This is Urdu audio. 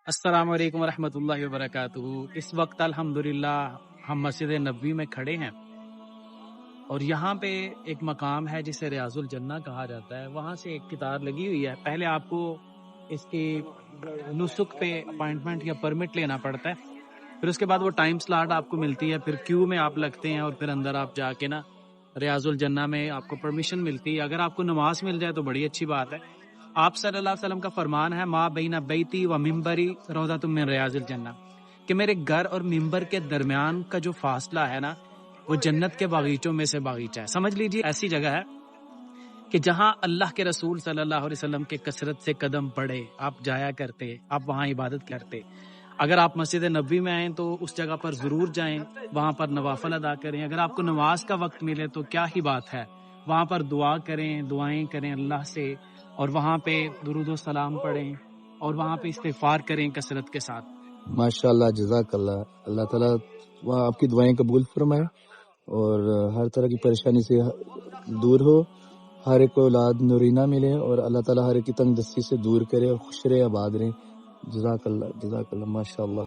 السلام علیکم ورحمۃ اللہ وبرکاتہ۔ اس وقت الحمدللہ ہم مسجد نبوی میں کھڑے ہیں اور یہاں پہ ایک مقام ہے جسے ریاض الجنہ کہا جاتا ہے۔ وہاں سے ایک کتار لگی ہوئی ہے۔ پہلے آپ کو اس کی نسک پہ اپائنٹمنٹ یا پرمٹ لینا پڑتا ہے، پھر اس کے بعد وہ ٹائم سلاٹ آپ کو ملتی ہے، پھر کیو میں آپ لگتے ہیں اور پھر اندر آپ جا کے نا ریاض الجنہ میں آپ کو پرمیشن ملتی ہے۔ اگر آپ کو نماز مل جائے تو بڑی اچھی بات ہے۔ آپ صلی اللہ علیہ وسلم کا فرمان ہے، ما بین بیتی و ممبری روضۃ من ریاض الجنہ، کہ میرے گھر اور ممبر کے درمیان کا جو فاصلہ ہے نا وہ جنت کے باغیچوں میں سے باغیچہ ہے۔ سمجھ لیجیے ایسی جگہ ہے کہ جہاں اللہ کے رسول صلی اللہ علیہ وسلم کے کثرت سے قدم پڑے، آپ جایا کرتے، آپ وہاں عبادت کرتے۔ اگر آپ مسجد نبوی میں آئیں تو اس جگہ پر ضرور جائیں، وہاں پر نوافل ادا کریں۔ اگر آپ کو نماز کا وقت ملے تو کیا ہی بات ہے، وہاں پر دعا کریں، دعائیں کریں اللہ سے، اور وہاں پہ درود و سلام پڑھیں اور وہاں پہ استغفار کریں کثرت کے ساتھ۔ ماشاء اللہ، جزاک اللہ۔ اللہ تعالیٰ وہاں آپ کی دعائیں قبول فرمائے اور ہر طرح کی پریشانی سے دور ہو، ہر ایک کو اولاد نورینہ ملے اور اللہ تعالیٰ ہر ایک کی تنگ دستی سے دور کرے اور خوش رہے، آباد رہے۔ جزاک اللہ، جزاک اللہ، ماشاء اللہ۔